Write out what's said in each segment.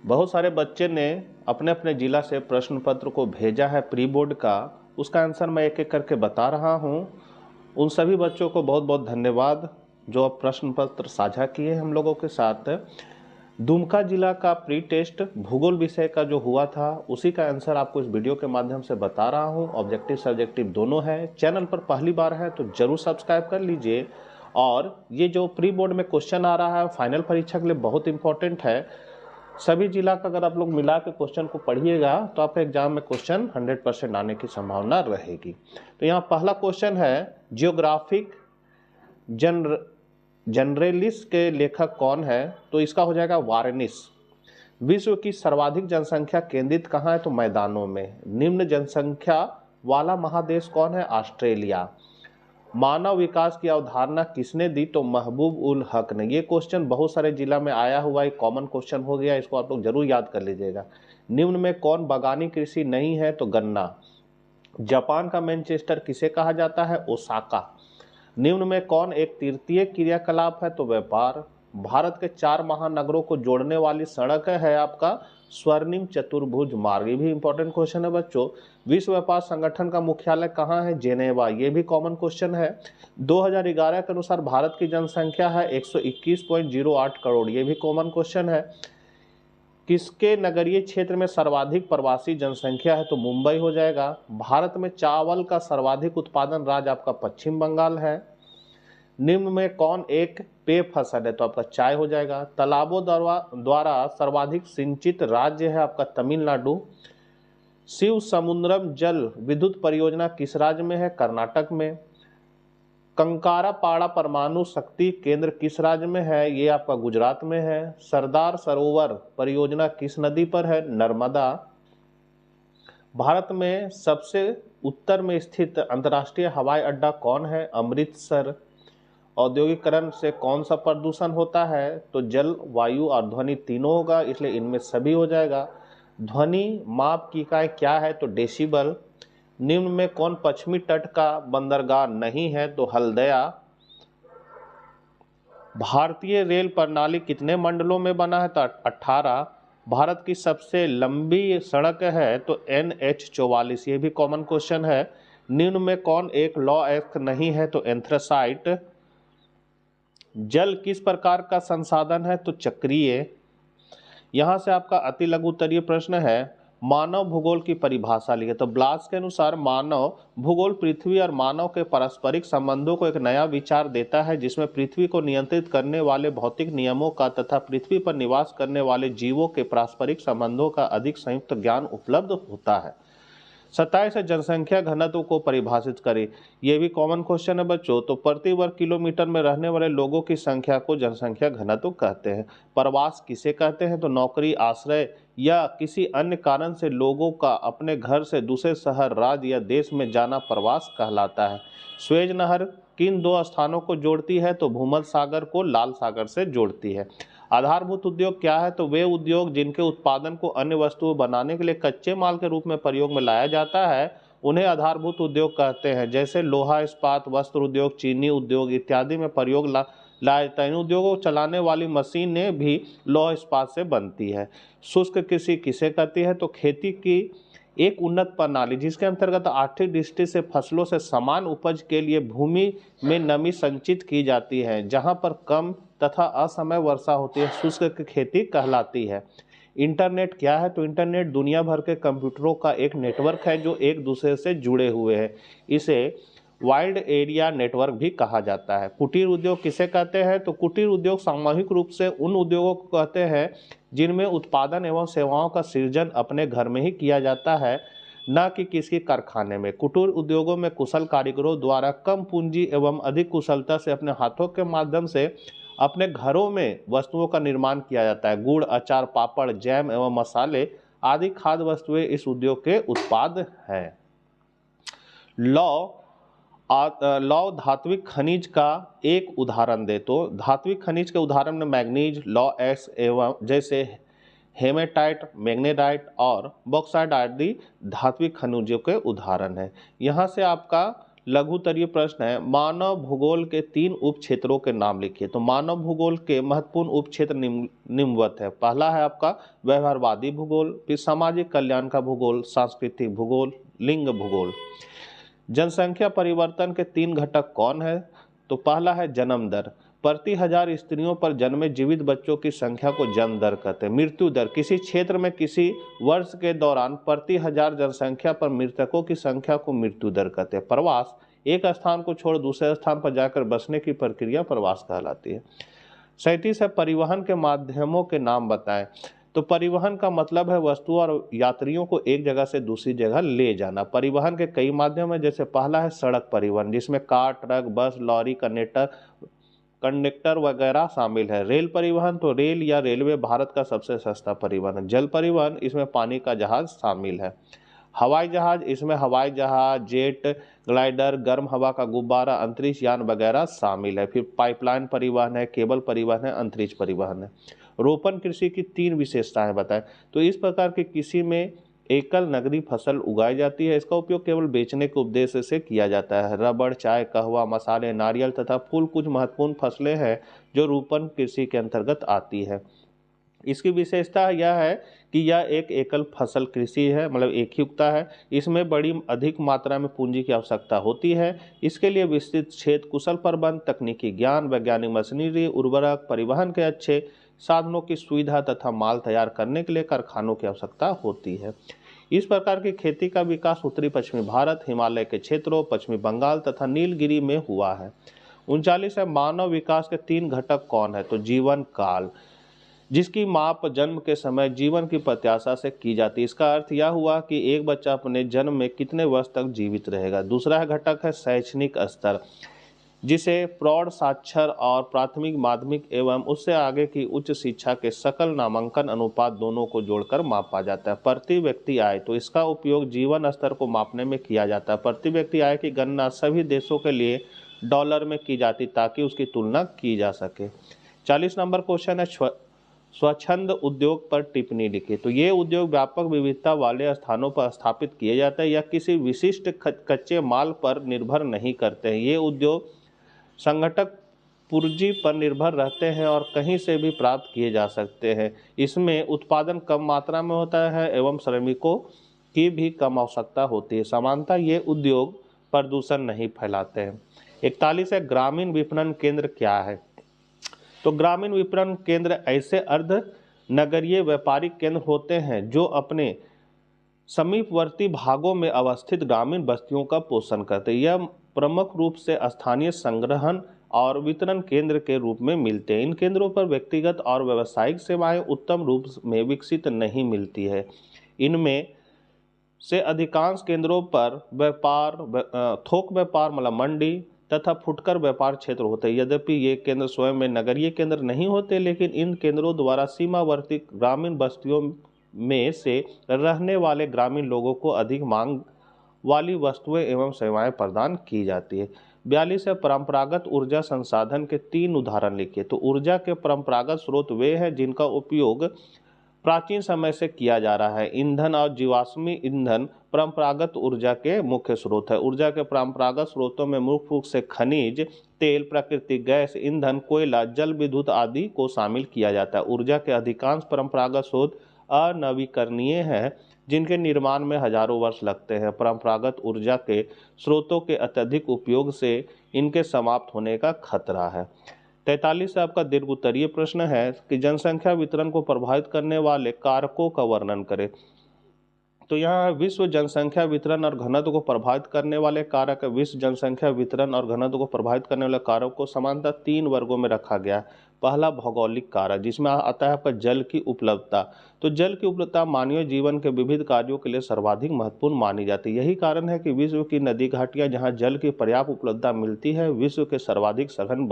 बहुत सारे बच्चे ने अपने अपने ज़िला से प्रश्न पत्र को भेजा है प्री बोर्ड का। उसका आंसर मैं एक एक करके बता रहा हूँ। उन सभी बच्चों को बहुत बहुत धन्यवाद जो अब प्रश्न पत्र साझा किए हम लोगों के साथ। दुमका जिला का प्री टेस्ट भूगोल विषय का जो हुआ था उसी का आंसर आपको इस वीडियो के माध्यम से बता रहा हूँ। ऑब्जेक्टिव सब्जेक्टिव दोनों है। चैनल पर पहली बार है तो जरूर सब्सक्राइब कर लीजिए। और ये जो प्री बोर्ड में क्वेश्चन आ रहा है फाइनल परीक्षा के लिए बहुत इंपॉर्टेंट है। सभी जिला का अगर आप लोग मिला के क्वेश्चन को पढ़िएगा तो आपके एग्जाम में क्वेश्चन 100% आने की संभावना रहेगी। तो यहाँ पहला क्वेश्चन है, जियोग्राफिक जनरलिस के लेखक कौन है? तो इसका हो जाएगा वार्निस। विश्व की सर्वाधिक जनसंख्या केंद्रित कहाँ है? तो मैदानों में। निम्न जनसंख्या वाला महादेश कौन है? ऑस्ट्रेलिया। मानव विकास की अवधारणा किसने दी? तो महबूब उल हक ने। ये क्वेश्चन बहुत सारे जिला में आया हुआ एक कॉमन क्वेश्चन हो गया, इसको आप लोग जरूर याद कर लीजिएगा। निम्न में कौन बागानी कृषि नहीं है? तो गन्ना। जापान का मैनचेस्टर किसे कहा जाता है? ओसाका। निम्न में कौन एक तृतीय क्रियाकलाप है? तो व्यापार। भारत के 4 महानगरों को जोड़ने वाली सड़क है आपका स्वर्णिम चतुर्भुज मार्ग। ये भी इंपॉर्टेंट क्वेश्चन है बच्चों। विश्व व्यापार संगठन का मुख्यालय कहाँ है? जेनेवा। ये भी कॉमन क्वेश्चन है। 2011 के अनुसार भारत की जनसंख्या है 121.08 करोड़। ये भी कॉमन क्वेश्चन है। किसके नगरीय क्षेत्र में सर्वाधिक प्रवासी जनसंख्या है? तो मुंबई हो जाएगा। भारत में चावल का सर्वाधिक उत्पादन राज्य आपका पश्चिम बंगाल है। निम्न में कौन एक पेय फसल है? तो आपका चाय हो जाएगा। तालाबों द्वारा सर्वाधिक सिंचित राज्य है आपका तमिलनाडु। शिव समुद्रम जल विद्युत परियोजना किस राज्य में है? कर्नाटक में। कंकारापाड़ा परमाणु शक्ति केंद्र किस राज्य में है? ये आपका गुजरात में है। सरदार सरोवर परियोजना किस नदी पर है? नर्मदा। भारत में सबसे उत्तर में स्थित अंतर्राष्ट्रीय हवाई अड्डा कौन है? अमृतसर। औद्योगिकरण से कौन सा प्रदूषण होता है? तो जल, वायु और ध्वनि तीनों होगा, इसलिए इनमें सभी हो जाएगा। ध्वनि माप की इकाई क्या है? तो डेसिबल। निम्न में कौन पश्चिमी तट का बंदरगाह नहीं है? तो हल्दया। भारतीय रेल प्रणाली कितने मंडलों में बना है? तो 18। भारत की सबसे लंबी सड़क है तो NH 44। ये भी कॉमन क्वेश्चन है। निम्न में कौन एक लॉ एक्ट नहीं है? तो एंथ्रासाइट। जल किस प्रकार का संसाधन है? तो चक्रीय। यहां से आपका अति लघु उत्तरीय प्रश्न है, मानव भूगोल की परिभाषा लिखे। तो ब्लास के अनुसार मानव भूगोल पृथ्वी और मानव के पारस्परिक संबंधों को एक नया विचार देता है जिसमें पृथ्वी को नियंत्रित करने वाले भौतिक नियमों का तथा पृथ्वी पर निवास करने वाले जीवों के पारस्परिक संबंधों का अधिक संयुक्त ज्ञान उपलब्ध होता है। 27 जनसंख्या घनत्व को परिभाषित करें। यह भी कॉमन क्वेश्चन है बच्चों। तो प्रति वर्ग किलोमीटर में रहने वाले लोगों की संख्या को जनसंख्या घनत्व कहते हैं। प्रवास किसे कहते हैं? तो नौकरी, आश्रय या किसी अन्य कारण से लोगों का अपने घर से दूसरे शहर, राज्य या देश में जाना प्रवास कहलाता है। स्वेज नहर किन 2 स्थानों को जोड़ती है? तो भूमध्य सागर को लाल सागर से जोड़ती है। आधारभूत उद्योग क्या है? तो वे उद्योग जिनके उत्पादन को अन्य वस्तुएं बनाने के लिए कच्चे माल के रूप में प्रयोग में लाया जाता है उन्हें आधारभूत उद्योग कहते हैं। जैसे लोहा इस्पात, वस्त्र उद्योग, चीनी उद्योग इत्यादि में प्रयोग लाया जाता है। इन उद्योगों को चलाने वाली मशीनें भी लौह इस्पात से बनती है। शुष्क कृषि किसे कहती है? तो खेती की एक उन्नत प्रणाली जिसके अंतर्गत आर्थिक दृष्टि से फसलों से समान उपज के लिए भूमि में नमी संचित की जाती है। जहां पर कम तथा असमय वर्षा होती है शुष्क खेती कहलाती है। इंटरनेट क्या है? तो इंटरनेट दुनिया भर के कंप्यूटरों का एक नेटवर्क है जो एक दूसरे से जुड़े हुए हैं। इसे वाइड एरिया नेटवर्क भी कहा जाता है। कुटीर उद्योग किसे कहते हैं? तो कुटीर उद्योग सामूहिक रूप से उन उद्योगों को कहते हैं जिनमें उत्पादन एवं सेवाओं का सृजन अपने घर में ही किया जाता है, न कि किसी कारखाने में। कुटीर उद्योगों में कुशल कारीगरों द्वारा कम पूंजी एवं अधिक कुशलता से अपने हाथों के माध्यम से अपने घरों में वस्तुओं का निर्माण किया जाता है। गुड़, अचार, पापड़, जैम एवं मसाले आदि खाद्य वस्तुएं इस उद्योग के उत्पाद हैं। लौ धात्विक खनिज का एक उदाहरण दे। तो धात्विक खनिज के उदाहरण में मैग्नीज, लौ एस एवं जैसे हेमेटाइट, मैग्नेटाइट और बॉक्साइट आदि धात्विक खनिजों के उदाहरण है। यहाँ से आपका लघुतरीय प्रश्न है, मानव भूगोल के 3 उप क्षेत्रों के नाम लिखिए। तो मानव भूगोल के महत्वपूर्ण उप क्षेत्र निम्नवत है। पहला है आपका व्यवहारवादी भूगोल, फिर सामाजिक कल्याण का भूगोल, सांस्कृतिक भूगोल, लिंग भूगोल। जनसंख्या परिवर्तन के 3 घटक कौन है? तो पहला है जन्म दर, प्रति 1000 स्त्रियों पर जन्मे जीवित बच्चों की संख्या को जन्म दर कहते हैं। मृत्यु दर, किसी क्षेत्र में किसी वर्ष के दौरान प्रति 1000 जनसंख्या पर मृतकों की संख्या को मृत्यु दर कहते हैं। प्रवास, एक स्थान को छोड़ दूसरे स्थान पर जाकर बसने की प्रक्रिया प्रवास कहलाती है। 37 है, परिवहन के माध्यमों के नाम बताएं। तो परिवहन का मतलब है वस्तु और यात्रियों को एक जगह से दूसरी जगह ले जाना। परिवहन के कई माध्यम है, जैसे पहला है सड़क परिवहन, जिसमें कार, ट्रक, बस, लॉरी, कंडक्टर वगैरह शामिल है। रेल परिवहन, तो रेल या रेलवे भारत का सबसे सस्ता परिवहन है। जल परिवहन, इसमें पानी का जहाज शामिल है। हवाई जहाज, इसमें हवाई जहाज, जेट ग्लाइडर, गर्म हवा का गुब्बारा, अंतरिक्ष यान वगैरह शामिल है। फिर पाइपलाइन परिवहन है, केबल परिवहन है, अंतरिक्ष परिवहन है। रोपण कृषि की 3 विशेषताएं बताएं। तो इस प्रकार की कृषि में एकल नगदी फसल उगाई जाती है। इसका उपयोग केवल बेचने के उद्देश्य से किया जाता है। रबड़, चाय, कहवा, मसाले, नारियल तथा फूल कुछ महत्वपूर्ण फसलें हैं जो रोपण कृषि के अंतर्गत आती है। इसकी विशेषता यह है कि यह एक एकल फसल कृषि है, मतलब एक ही उगता है। इसमें बड़ी अधिक मात्रा में पूंजी की आवश्यकता होती है। इसके लिए विस्तृत क्षेत्र, कुशल प्रबंध, तकनीकी ज्ञान, वैज्ञानिक मशीनरी, उर्वरक, परिवहन के अच्छे साधनों की सुविधा तथा माल तैयार करने के लिए कारखानों की आवश्यकता होती है। इस प्रकार की खेती का विकास उत्तरी पश्चिमी भारत, हिमालय के क्षेत्रों, पश्चिमी बंगाल तथा नीलगिरी में हुआ है। 39 है, मानव विकास के 3 घटक कौन है? तो जीवन काल, जिसकी माप जन्म के समय जीवन की प्रत्याशा से की जाती है। इसका अर्थ यह हुआ कि एक बच्चा अपने जन्म में कितने वर्ष तक जीवित रहेगा। दूसरा है घटक है शैक्षणिक स्तर, जिसे प्रौढ़, साक्षर और प्राथमिक, माध्यमिक एवं उससे आगे की उच्च शिक्षा के सकल नामांकन अनुपात दोनों को जोड़कर मापा जाता है। प्रति व्यक्ति आय, तो इसका उपयोग जीवन स्तर को मापने में किया जाता है। प्रति व्यक्ति आय की गणना सभी देशों के लिए डॉलर में की जाती ताकि उसकी तुलना की जा सके। 40 नंबर क्वेश्चन है, स्वच्छंद उद्योग पर टिप्पणी लिखिए। तो ये उद्योग व्यापक विविधता वाले स्थानों पर स्थापित किए जाते हैं या किसी विशिष्ट कच्चे माल पर निर्भर नहीं करते हैं। ये उद्योग संगठक पूंजी पर निर्भर रहते हैं और कहीं से भी प्राप्त किए जा सकते हैं। इसमें उत्पादन कम मात्रा में होता है एवं श्रमिकों की भी कम आवश्यकता होती है। सामान्यतः ये उद्योग प्रदूषण नहीं फैलाते हैं। 41 है, ग्रामीण विपणन केंद्र क्या है? तो ग्रामीण विपणन केंद्र ऐसे अर्ध नगरीय व्यापारिक केंद्र होते हैं जो अपने समीपवर्ती भागों में अवस्थित ग्रामीण बस्तियों का पोषण करते हैं। यह प्रमुख रूप से स्थानीय संग्रहण और वितरण केंद्र के रूप में मिलते हैं। इन केंद्रों पर व्यक्तिगत और व्यावसायिक सेवाएं उत्तम रूप में विकसित नहीं मिलती है। इनमें से अधिकांश केंद्रों पर थोक व्यापार मतलब मंडी तथा फुटकर व्यापार क्षेत्र होते हैं। यद्यपि ये केंद्र स्वयं में नगरीय केंद्र नहीं होते, लेकिन इन केंद्रों द्वारा सीमावर्ती ग्रामीण बस्तियों में से रहने वाले ग्रामीण लोगों को अधिक मांग वाली वस्तुएं एवं सेवाएं प्रदान की जाती है। 42 है, परंपरागत ऊर्जा संसाधन के 3 उदाहरण लिखिए। तो ऊर्जा के परंपरागत स्रोत वे हैं जिनका उपयोग प्राचीन समय से किया जा रहा है। ईंधन और जीवाश्मी ईंधन परंपरागत ऊर्जा के मुख्य स्रोत है। ऊर्जा के परंपरागत स्रोतों में मुख्य रूप से खनिज तेल, प्राकृतिक गैस, ईंधन, कोयला, जल विद्युत आदि को शामिल किया जाता है। ऊर्जा के अधिकांश परंपरागत स्रोत अनवीकरणीय हैं, जिनके निर्माण में हजारों वर्ष लगते हैं। परंपरागत ऊर्जा के स्रोतों के अत्यधिक उपयोग से इनके समाप्त होने का खतरा है। 43 से आपका दीर्घ उत्तरीय प्रश्न है कि जनसंख्या वितरण को प्रभावित करने वाले कारकों का वर्णन करें। तो यहाँ विश्व जनसंख्या वितरण और घनत्व को प्रभावित करने वाले कारक। विश्व जनसंख्या वितरण और घनत्व को प्रभावित करने वाले कारक को समानतः 3 वर्गों में रखा गया है। पहला भौगोलिक कारक, जिसमें आता है आपका जल की उपलब्धता। तो जल की उपलब्धता मानवीय जीवन के विविध कार्यों के लिए सर्वाधिक महत्वपूर्ण मानी जाती है। यही कारण है कि विश्व की नदी घाटियाँ जहाँ जल की पर्याप्त उपलब्धता मिलती है, विश्व के सर्वाधिक सघन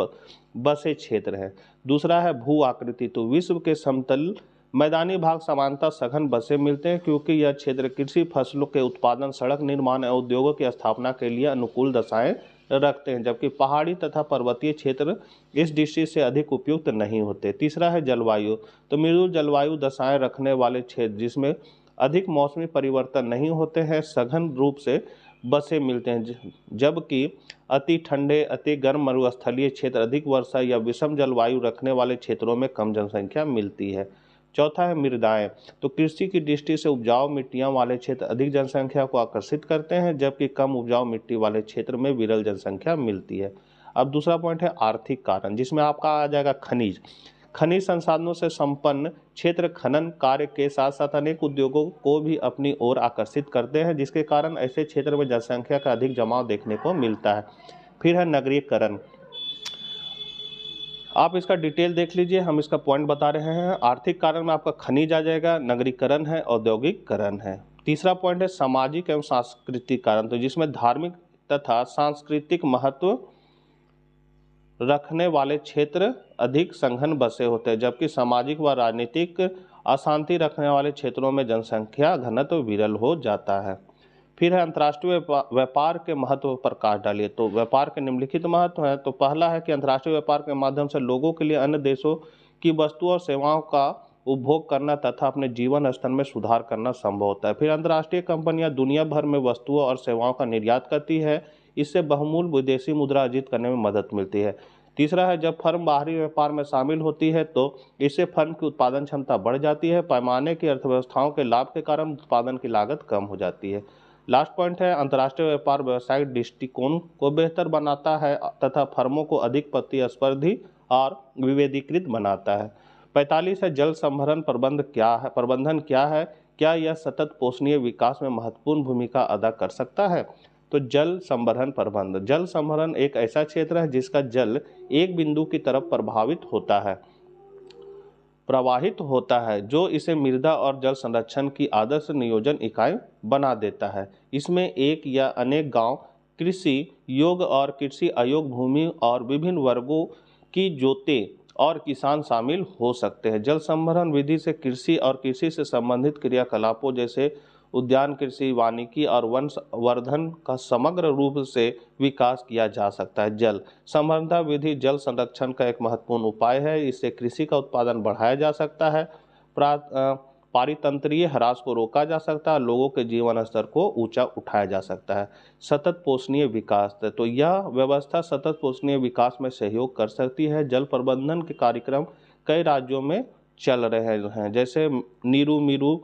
बसे क्षेत्र हैं। दूसरा है भू आकृति। तो विश्व के समतल मैदानी भाग सामान्यतः सघन बसे मिलते हैं क्योंकि यह क्षेत्र कृषि फसलों के उत्पादन, सड़क निर्माण और उद्योगों की स्थापना के लिए अनुकूल दशाएं रखते हैं, जबकि पहाड़ी तथा पर्वतीय क्षेत्र इस दृष्टि से अधिक उपयुक्त नहीं होते। तीसरा है जलवायु। तो मृदु जलवायु दशाएं रखने वाले क्षेत्र जिसमें अधिक मौसमी परिवर्तन नहीं होते हैं, सघन रूप से बसे मिलते हैं, जबकि अति ठंडे, अति गर्म मरुस्थलीय क्षेत्र, अधिक वर्षा या विषम जलवायु रखने वाले क्षेत्रों में कम जनसंख्या मिलती है। चौथा है मृदाएं। तो कृषि की दृष्टि से उपजाऊ मिट्टियां वाले क्षेत्र अधिक जनसंख्या को आकर्षित करते हैं, जबकि कम उपजाऊ मिट्टी वाले क्षेत्र में विरल जनसंख्या मिलती है। अब दूसरा पॉइंट है आर्थिक कारण, जिसमें आपका आ जाएगा खनिज। खनिज संसाधनों से संपन्न क्षेत्र खनन कार्य के साथ साथ अनेक उद्योगों को भी अपनी ओर आकर्षित करते हैं, जिसके कारण ऐसे क्षेत्र में जनसंख्या का अधिक जमाव देखने को मिलता है। फिर है नगरीकरण। आप इसका डिटेल देख लीजिए, हम इसका पॉइंट बता रहे हैं। आर्थिक कारण में आपका खनिज आ जाएगा, नगरीकरण है, औद्योगिकरण है। तीसरा पॉइंट है सामाजिक एवं सांस्कृतिक कारण, तो जिसमें धार्मिक तथा सांस्कृतिक महत्व रखने वाले क्षेत्र अधिक सघन बसे होते हैं, जबकि सामाजिक व राजनीतिक अशांति रखने वाले क्षेत्रों में जनसंख्या घनत्व विरल हो जाता है। फिर है अंतर्राष्ट्रीय व्यापार के महत्व पर प्रकाश डालिए। तो व्यापार के निम्नलिखित महत्व है। तो पहला है कि अंतर्राष्ट्रीय व्यापार के माध्यम से लोगों के लिए अन्य देशों की वस्तुओं और सेवाओं का उपभोग करना तथा अपने जीवन स्तर में सुधार करना संभव होता है। फिर अंतर्राष्ट्रीय कंपनियां दुनिया भर में वस्तुओं और सेवाओं का निर्यात करती है, इससे बहुमूल्य विदेशी मुद्रा अर्जित करने में मदद मिलती है। तीसरा है जब फर्म बाहरी व्यापार में शामिल होती है तो इससे फर्म की उत्पादन क्षमता बढ़ जाती है, पैमाने की अर्थव्यवस्थाओं के लाभ के कारण उत्पादन की लागत कम हो जाती है। लास्ट पॉइंट है अंतर्राष्ट्रीय व्यापार व्यावसायिक दृष्टिकोण को बेहतर बनाता है तथा फर्मों को अधिक प्रतिस्पर्धी और विविधीकृत बनाता है। 45 है जल संभरण प्रबंधन क्या है, क्या यह सतत पोषणीय विकास में महत्वपूर्ण भूमिका अदा कर सकता है। तो जल संभरण प्रबंध, जल संभरण एक ऐसा क्षेत्र है जिसका जल एक बिंदु की तरफ प्रवाहित होता है, जो इसे मृदा और जल संरक्षण की आदर्श नियोजन इकाई बना देता है। इसमें एक या अनेक गांव, कृषि योग्य और कृषि अयोग्य भूमि और विभिन्न वर्गों की जोते और किसान शामिल हो सकते हैं। जल संभरण विधि से कृषि और कृषि से संबंधित क्रियाकलापों जैसे उद्यान कृषि, वानिकी और वन वर्धन का समग्र रूप से विकास किया जा सकता है। जल संवर्धन विधि जल संरक्षण का एक महत्वपूर्ण उपाय है। इससे कृषि का उत्पादन बढ़ाया जा सकता है, पारितंत्रीय ह्रास को रोका जा सकता है, लोगों के जीवन स्तर को ऊंचा उठाया जा सकता है। सतत पोषणीय विकास, तो यह व्यवस्था सतत पोषणीय विकास में सहयोग कर सकती है। जल प्रबंधन के कार्यक्रम कई राज्यों में चल रहे हैं, जैसे नीरू मीरू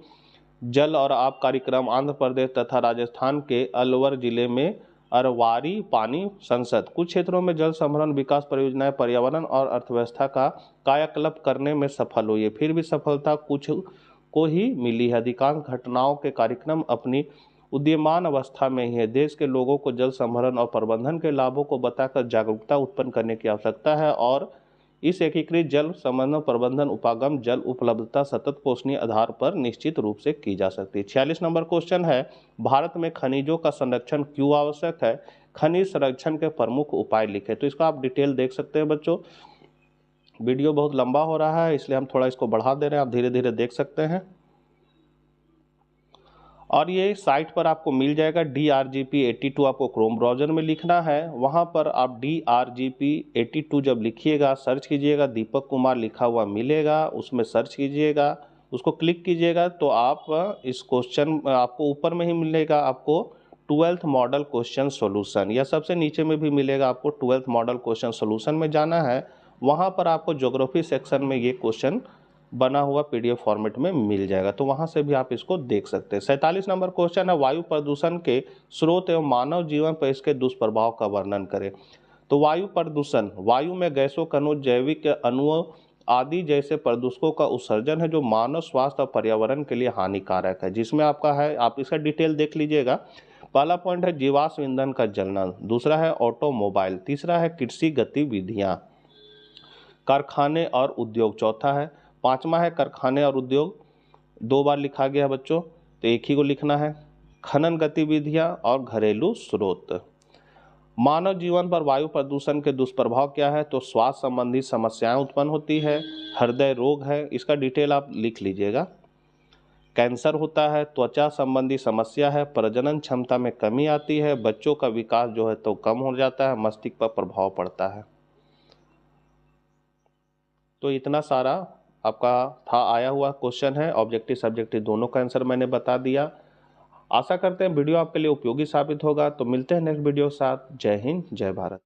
जल और आब कार्यक्रम आंध्र प्रदेश तथा राजस्थान के अलवर जिले में अरवारी पानी संसद। कुछ क्षेत्रों में जल संभरण विकास परियोजनाएं पर्यावरण और अर्थव्यवस्था का कायाकल्प करने में सफल हुई है, फिर भी सफलता कुछ को ही मिली है। अधिकांश घटनाओं के कार्यक्रम अपनी उदीयमान अवस्था में ही है। देश के लोगों को जल संभरण और प्रबंधन के लाभों को बताकर जागरूकता उत्पन्न करने की आवश्यकता है और इस एकीकृत जल संबंधन प्रबंधन उपागम जल उपलब्धता सतत पोषणीय आधार पर निश्चित रूप से की जा सकती है। 46 नंबर क्वेश्चन है भारत में खनिजों का संरक्षण क्यों आवश्यक है, खनिज संरक्षण के प्रमुख उपाय लिखे। तो इसका आप डिटेल देख सकते हैं बच्चों। वीडियो बहुत लंबा हो रहा है इसलिए हम थोड़ा इसको बढ़ा दे रहे हैं, आप धीरे धीरे देख सकते हैं। और ये साइट पर आपको मिल जाएगा DRGP82, आपको क्रोम ब्राउजर में लिखना है। वहाँ पर आप DRGP82 जब लिखिएगा, सर्च कीजिएगा, दीपक कुमार लिखा हुआ मिलेगा, उसमें सर्च कीजिएगा, उसको क्लिक कीजिएगा तो आप इस क्वेश्चन आपको ऊपर में ही मिलेगा, आपको 12th मॉडल क्वेश्चन सोल्यूशन, या सबसे नीचे में भी मिलेगा आपको 12th मॉडल क्वेश्चन सोल्यूशन में जाना है। वहाँ पर आपको ज्योग्राफी सेक्शन में ये क्वेश्चन बना हुआ PDF फॉर्मेट में मिल जाएगा, तो वहां से भी आप इसको देख सकते हैं। 47 नंबर क्वेश्चन है वायु प्रदूषण के स्रोत एवं मानव जीवन पर इसके दुष्प्रभाव का वर्णन करें। तो वायु प्रदूषण, वायु में गैसों, कणों, जैविक अणुओं आदि जैसे प्रदूषकों का उत्सर्जन है जो मानव स्वास्थ्य और पर्यावरण के लिए हानिकारक है, जिसमें आपका है, आप इसका डिटेल देख लीजिएगा। पहला पॉइंट है जीवाश्म ईंधन का जलना, दूसरा है ऑटोमोबाइल, तीसरा है कृषि गतिविधियां, कारखाने और उद्योग, चौथा है, पांचवा है कारखाने और उद्योग, 2 बार लिखा गया है बच्चों तो एक ही को लिखना है, खनन गतिविधियां और घरेलू स्रोत। मानव जीवन पर वायु प्रदूषण के दुष्प्रभाव क्या है, तो स्वास्थ्य संबंधी समस्याएं उत्पन्न होती है, हृदय रोग है, इसका डिटेल आप लिख लीजिएगा, कैंसर होता है, त्वचा संबंधी समस्या है, प्रजनन क्षमता में कमी आती है, बच्चों का विकास जो है तो कम हो जाता है, मस्तिष्क पर प्रभाव पड़ता है। तो इतना सारा आपका था आया हुआ क्वेश्चन है, ऑब्जेक्टिव सब्जेक्टिव दोनों का आंसर मैंने बता दिया। आशा करते हैं वीडियो आपके लिए उपयोगी साबित होगा। तो मिलते हैं नेक्स्ट वीडियो के साथ। जय हिंद, जय भारत।